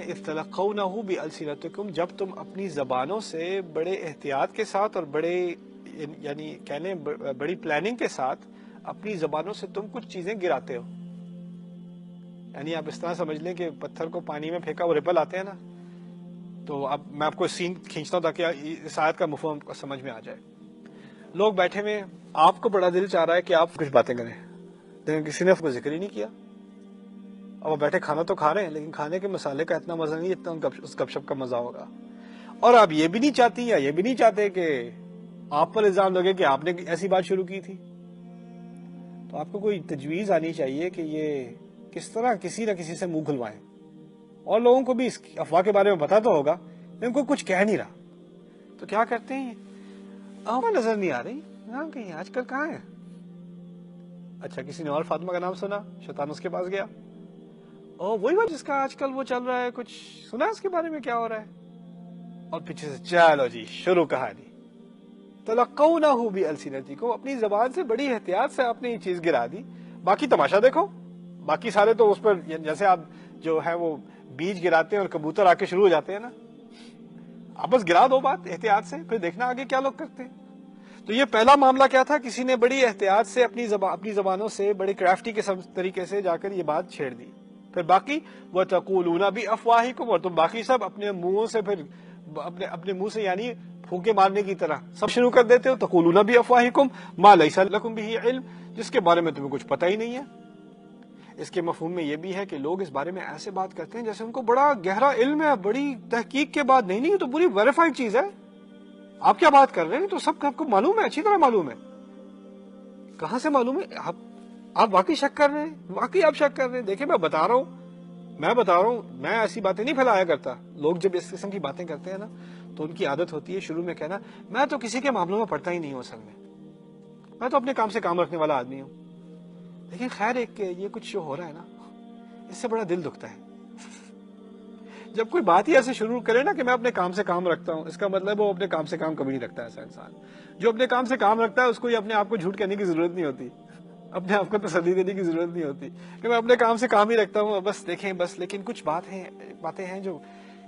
اِذْ بِأَلْسِنَتِكُمْ، جب تم اپنی زبانوں سے بڑے احتیاط کے ساتھ اور بڑے یعنی کہنے بڑی پلاننگ کے ساتھ اپنی زبانوں سے تم کچھ چیزیں گراتے ہو. یعنی آپ اس طرح سمجھ لیں کہ پتھر کو پانی میں پھینکا وہ ریپل آتے ہیں نا. تو اب میں آپ کو سین کھینچتا ہوں تاکہ اس آیت کا مفہوم سمجھ میں آ جائے. لوگ بیٹھے ہوئے، آپ کو بڑا دل چاہ رہا ہے کہ آپ کچھ باتیں کریں، لیکن کسی نے کوئی ذکر ہی نہیں کیا. اب وہ بیٹھے کھانا تو کھا رہے ہیں لیکن کھانے کے مسالے کا اتنا مزہ نہیں اتنا اس گپ شپ کا مزہ ہوگا. اور آپ یہ بھی نہیں چاہتی یا یہ بھی نہیں چاہتے کہ آپ پر الزام لگے کہ آپ نے ایسی بات شروع کی تھی. تو آپ کو کوئی تجویز آنی چاہیے کہ یہ کس طرح کسی نہ کسی سے منہ کھلوائیں. اور لوگوں کو بھی اس افواہ کے بارے میں پتا تو ہوگا لیکن کوئی کچھ کہہ نہیں رہا. تو کیا کرتے ہیں، نظر نہیں آ رہی کہیں آج کل کہاں ہے. اچھا کسی نے اور فاطمہ کا نام سنا، شیطان اس کے پاس گیا، وہی بات جس کا آج کل وہ چل رہا ہے، کچھ سنا اس کے بارے میں کیا ہو رہا ہے. اور پیچھے سے چلو جی شروع کہانی. تلقونہ بألسنتکم، اپنی زبان سے بڑی احتیاط سے آپ نے یہ چیز گرا دی. باقی تماشا دیکھو، باقی سارے تو اس پر جیسے آپ جو ہے وہ بیج گراتے ہیں اور کبوتر آ کے شروع ہو جاتے ہیں نا. آپ بس گرا دو بات احتیاط سے، پھر دیکھنا آگے کیا لوگ کرتے ہیں. تو یہ پہلا معاملہ کیا تھا، کسی نے بڑی احتیاط سے اپنی زبانوں سے بڑے کرافٹی کے طریقے سے جا کر یہ بات چھیڑ دی. پھر باقی وَتَقُولُونَ بِأَفْوَاهِكُمْ، اور تم باقی سب اپنے منہوں سے پھر اپنے منہ سے یعنی پھونکے مارنے کی طرح سب شروع کر دیتے ہو. تَقُولُونَ بِأَفْوَاهِكُمْ مَا لَيْسَ لَكُمْ بِهِ عِلْمٌ، جس کے بارے میں تمہیں کچھ پتہ ہی نہیں ہے. اس کے مفہوم میں یہ بھی ہے کہ لوگ اس بارے میں ایسے بات کرتے ہیں جیسے ان کو بڑا گہرا علم ہے، بڑی تحقیق کے بعد. نہیں تو پوری ویریفائڈ چیز ہے. آپ کیا بات کر رہے ہیں تو سب آپ کو معلوم ہے، اچھی طرح معلوم ہے. کہاں سے معلوم ہے؟ آپ واقعی شک کر رہے ہیں، واقعی آپ شک کر رہے ہیں. دیکھیں میں بتا رہا ہوں، میں ایسی باتیں نہیں پھیلایا کرتا. لوگ جب اس قسم کی باتیں کرتے ہیں نا تو ان کی عادت ہوتی ہے شروع میں کہنا میں تو کسی کے معاملوں میں پڑتا ہی نہیں ہوں، اصل میں تو اپنے کام سے کام رکھنے والا آدمی ہوں. لیکن خیر ایک یہ کچھ جو ہو رہا ہے نا اس سے بڑا دل دکھتا ہے. جب کوئی بات ہی ایسے شروع کرے نا کہ میں اپنے کام سے کام رکھتا ہوں، اس کا مطلب وہ اپنے کام سے کام کبھی نہیں رکھتا. ایسا انسان جو اپنے کام سے کام رکھتا ہے اس کو اپنے آپ کو جھوٹ کہنے کی ضرورت نہیں ہوتی، اپنے آپ کو تسلی دینے کی ضرورت نہیں ہوتی کہ میں اپنے کام سے کام ہی رکھتا ہوں. بس دیکھیں لیکن کچھ باتیں ہیں جو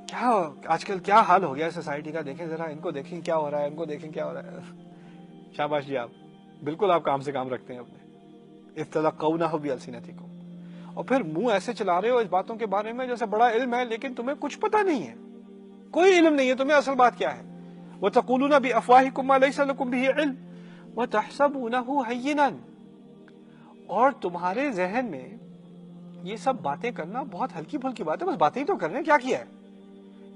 کیا آج کل کیا حال ہو گیا ہے سوسائٹی کا. دیکھیں ذرا ان کو دیکھیں کیا ہو رہا ہے، ان کو دیکھیں کیا ہو رہا ہے. شاباش جی، آپ بالکل آپ کام سے کام رکھتے ہیں اپنے. اذ تلقونہ بألسنتکم، اور پھر منہ ایسے چلا رہے ہو اس باتوں کے بارے میں جیسے بڑا علم ہے لیکن تمہیں کچھ پتہ نہیں ہے، کوئی علم نہیں ہے تمہیں اصل بات کیا ہے. وَتَقُولُونَ بِأَفْوَاهِكُمْ مَا لَيْسَ لَكُمْ بِهِ عِلْمٌ وَتَحْسَبُونَهُ هَيِّنًا، اور تمہارے ذہن میں یہ سب باتیں کرنا بہت ہلکی پھلکی بات ہے. بس باتیں ہی تو کر رہے ہیں، کیا کیا ہے.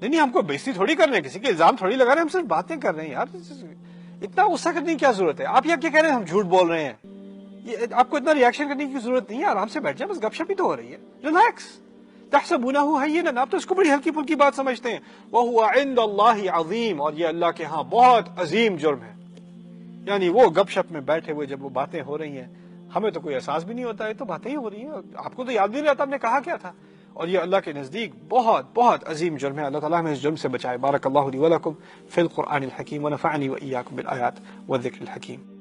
نہیں ہم کو بےزتی تھوڑی کر رہے ہیں، کسی کے الزام تھوڑی لگا رہے ہیں، ہم صرف باتیں کر رہے ہیں. یار اتنا غصہ کرنے کی کیا ضرورت ہے. آپ یہ کیا کہہ رہے ہیں ہم جھوٹ بول رہے ہیں. یہ آپ کو اتنا ریاکشن کرنے کی ضرورت نہیں ہے، آرام سے بیٹھ جائیں، بس گپ شپ ہی تو ہو رہی ہے. ریلیکس. تحسبونه هينا، آپ تو اس کو بڑی ہلکی پھلکی بات سمجھتے ہیں. وهو عند الله عظیم، اور یہ اللہ کے ہاں بہت عظیم جرم ہے. یعنی وہ گپ شپ میں بیٹھے ہوئے جب وہ باتیں ہو رہی ہیں ہمیں تو کوئی احساس بھی نہیں ہوتا ہے، تو باتیں ہی ہو رہی ہیں، آپ کو تو یاد بھی نہیں رہتا ہم نے کہا کیا تھا. اور یہ اللہ کے نزدیک بہت بہت عظیم جرم ہے. اللہ تعالیٰ ہمیں اس جرم سے بچائے. بارک اللہ لی ولکم فی القرآن الحکیم ونفعنی وإیاکم بالآیات والذکر الحکیم.